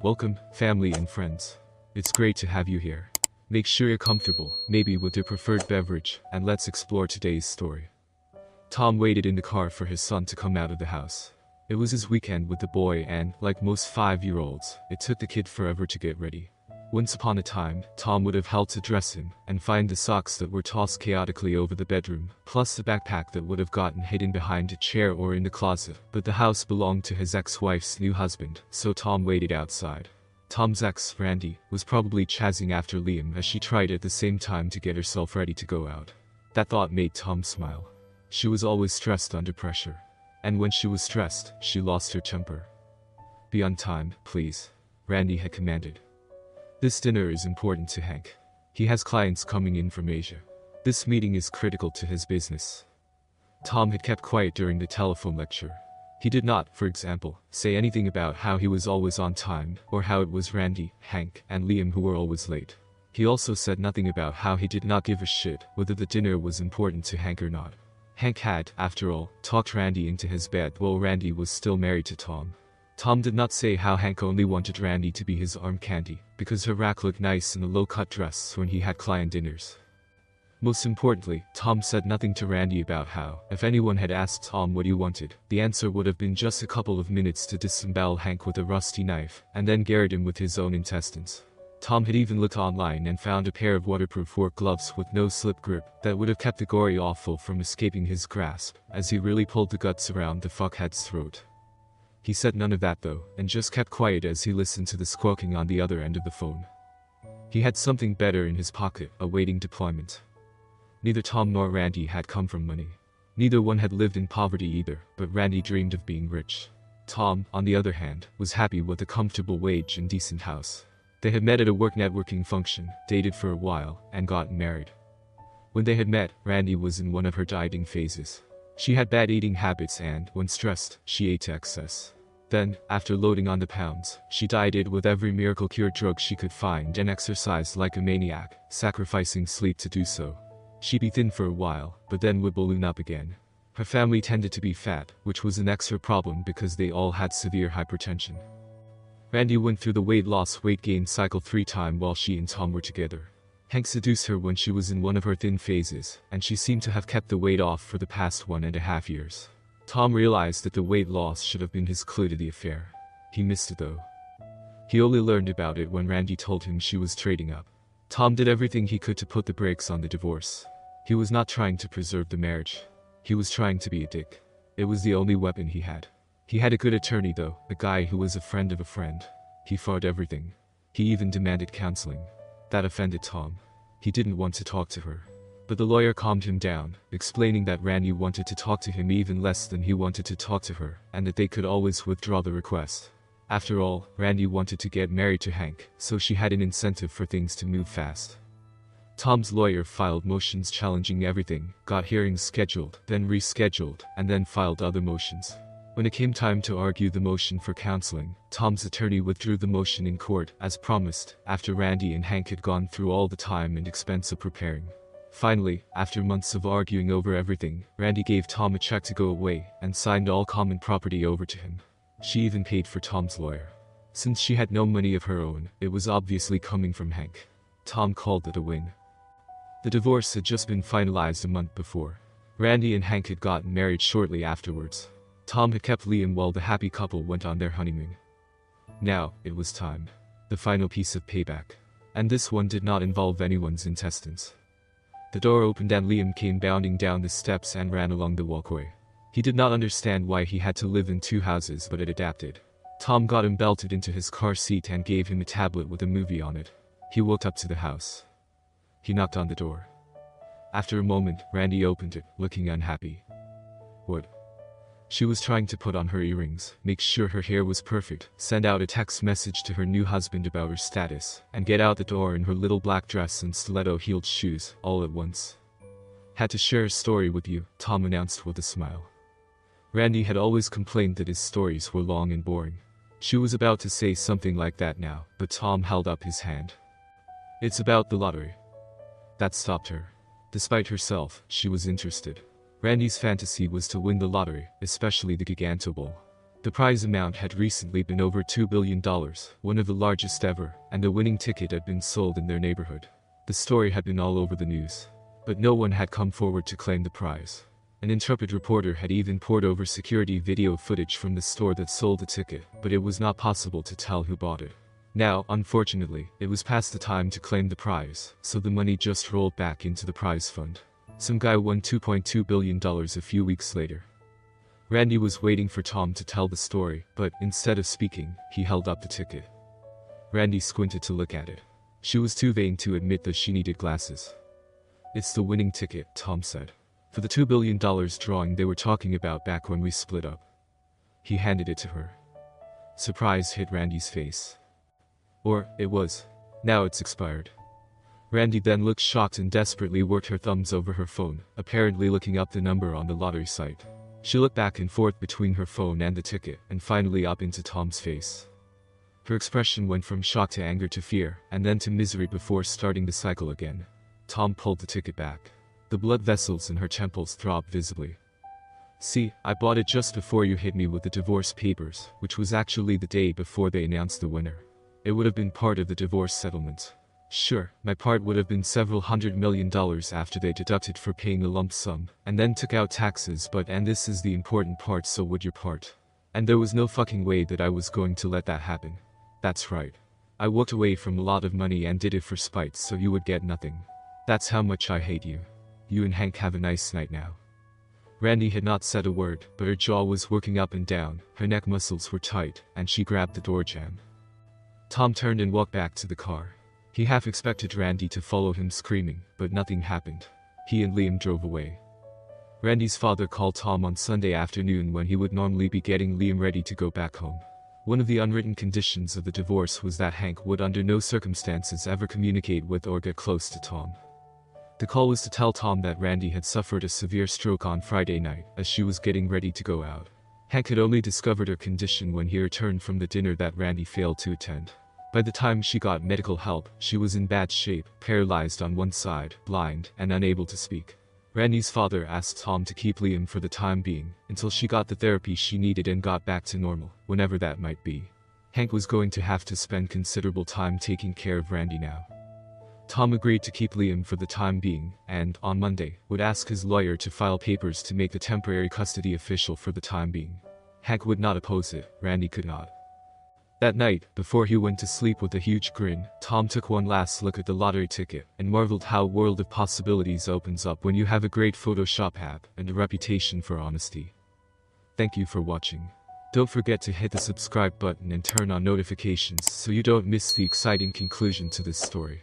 Welcome, family and friends. It's great to have you here. Make sure you're comfortable, maybe with your preferred beverage, and let's explore today's story. Tom waited in the car for his son to come out of the house. It was his weekend with the boy and, like most 5-year-olds, it took the kid forever to get ready. Once upon a time, Tom would have helped to dress him and find the socks that were tossed chaotically over the bedroom, plus the backpack that would have gotten hidden behind a chair or in the closet. But the house belonged to his ex-wife's new husband, so Tom waited outside. Tom's ex, Randy, was probably chasing after Liam as she tried at the same time to get herself ready to go out. That thought made Tom smile. She was always stressed under pressure. And when she was stressed, she lost her temper. "Be on time, please," Randy had commanded. "This dinner is important to Hank. He has clients coming in from Asia. This meeting is critical to his business." Tom had kept quiet during the telephone lecture. He did not, for example, say anything about how he was always on time, or how it was Randy, Hank, and Liam who were always late. He also said nothing about how he did not give a shit whether the dinner was important to Hank or not. Hank had, after all, talked Randy into his bed while Randy was still married to Tom. Tom did not say how Hank only wanted Randy to be his arm candy, because her rack looked nice in a low-cut dress when he had client dinners. Most importantly, Tom said nothing to Randy about how, if anyone had asked Tom what he wanted, the answer would have been just a couple of minutes to disembowel Hank with a rusty knife, and then garrot him with his own intestines. Tom had even looked online and found a pair of waterproof work gloves with no slip grip that would have kept the gory offal from escaping his grasp, as he really pulled the guts around the fuckhead's throat. He said none of that though, and just kept quiet as he listened to the squawking on the other end of the phone. He had something better in his pocket, awaiting deployment. Neither Tom nor Randy had come from money. Neither one had lived in poverty either, but Randy dreamed of being rich. Tom, on the other hand, was happy with a comfortable wage and decent house. They had met at a work networking function, dated for a while, and gotten married. When they had met, Randy was in one of her dieting phases. She had bad eating habits and, when stressed, she ate to excess. Then, after loading on the pounds, she dieted with every miracle cure drug she could find and exercised like a maniac, sacrificing sleep to do so. She'd be thin for a while, but then would balloon up again. Her family tended to be fat, which was an extra problem because they all had severe hypertension. Randy went through the weight loss weight gain cycle 3 times while she and Tom were together. Hank seduced her when she was in one of her thin phases, and she seemed to have kept the weight off for the past 1.5 years. Tom realized that the weight loss should have been his clue to the affair. He missed it though. He only learned about it when Randy told him she was trading up. Tom did everything he could to put the brakes on the divorce. He was not trying to preserve the marriage. He was trying to be a dick. It was the only weapon he had. He had a good attorney though, a guy who was a friend of a friend. He fought everything. He even demanded counseling. That offended Tom. He didn't want to talk to her. But the lawyer calmed him down, explaining that Randy wanted to talk to him even less than he wanted to talk to her, and that they could always withdraw the request. After all, Randy wanted to get married to Hank, so she had an incentive for things to move fast. Tom's lawyer filed motions challenging everything, got hearings scheduled, then rescheduled, and then filed other motions. When it came time to argue the motion for counseling, Tom's attorney withdrew the motion in court, as promised, after Randy and Hank had gone through all the time and expense of preparing. Finally, after months of arguing over everything, Randy gave Tom a check to go away, and signed all common property over to him. She even paid for Tom's lawyer. Since she had no money of her own, it was obviously coming from Hank. Tom called it a win. The divorce had just been finalized a month before. Randy and Hank had gotten married shortly afterwards. Tom had kept Liam while the happy couple went on their honeymoon. Now, it was time. The final piece of payback. And this one did not involve anyone's intestines. The door opened and Liam came bounding down the steps and ran along the walkway. He did not understand why he had to live in 2 houses, but it adapted. Tom got him belted into his car seat and gave him a tablet with a movie on it. He walked up to the house. He knocked on the door. After a moment, Randy opened it, looking unhappy. "What?" She was trying to put on her earrings, make sure her hair was perfect, send out a text message to her new husband about her status, and get out the door in her little black dress and stiletto-heeled shoes, all at once. "Had to share a story with you," Tom announced with a smile. Randy had always complained that his stories were long and boring. She was about to say something like that now, but Tom held up his hand. "It's about the lottery." That stopped her. Despite herself, she was interested. Randy's fantasy was to win the lottery, especially the Giganto Bowl. The prize amount had recently been over $2 billion, one of the largest ever, and a winning ticket had been sold in their neighborhood. The story had been all over the news, but no one had come forward to claim the prize. An intrepid reporter had even pored over security video footage from the store that sold the ticket, but it was not possible to tell who bought it. Now, unfortunately, it was past the time to claim the prize, so the money just rolled back into the prize fund. Some guy won $2.2 billion a few weeks later. Randy was waiting for Tom to tell the story, but instead of speaking, he held up the ticket. Randy squinted to look at it. She was too vain to admit that she needed glasses. "It's the winning ticket," Tom said. "For the $2 billion drawing they were talking about back when we split up." He handed it to her. Surprise hit Randy's face. Or, it was. Now it's expired. Randy then looked shocked and desperately worked her thumbs over her phone, apparently looking up the number on the lottery site. She looked back and forth between her phone and the ticket, and finally up into Tom's face. Her expression went from shock to anger to fear, and then to misery before starting the cycle again. Tom pulled the ticket back. The blood vessels in her temples throbbed visibly. "See, I bought it just before you hit me with the divorce papers, which was actually the day before they announced the winner. It would have been part of the divorce settlement. Sure, my part would have been several $100 million after they deducted for paying a lump sum, and then took out taxes, and this is the important part, so would your part. And there was no fucking way that I was going to let that happen. That's right. I walked away from a lot of money and did it for spite so you would get nothing. That's how much I hate you. You and Hank have a nice night now." Randy had not said a word, but her jaw was working up and down, her neck muscles were tight, and she grabbed the door jamb. Tom turned and walked back to the car. He half expected Randy to follow him screaming, but nothing happened. He and Liam drove away. Randy's father called Tom on Sunday afternoon when he would normally be getting Liam ready to go back home. One of the unwritten conditions of the divorce was that Hank would under no circumstances ever communicate with or get close to Tom. The call was to tell Tom that Randy had suffered a severe stroke on Friday night as she was getting ready to go out. Hank had only discovered her condition when he returned from the dinner that Randy failed to attend. By the time she got medical help, she was in bad shape, paralyzed on one side, blind, and unable to speak. Randy's father asked Tom to keep Liam for the time being, until she got the therapy she needed and got back to normal, whenever that might be. Hank was going to have to spend considerable time taking care of Randy now. Tom agreed to keep Liam for the time being, and, on Monday, would ask his lawyer to file papers to make the temporary custody official for the time being. Hank would not oppose it, Randy could not. That night, before he went to sleep with a huge grin, Tom took one last look at the lottery ticket, and marveled how a world of possibilities opens up when you have a great Photoshop app and a reputation for honesty. Thank you for watching. Don't forget to hit the subscribe button and turn on notifications so you don't miss the exciting conclusion to this story.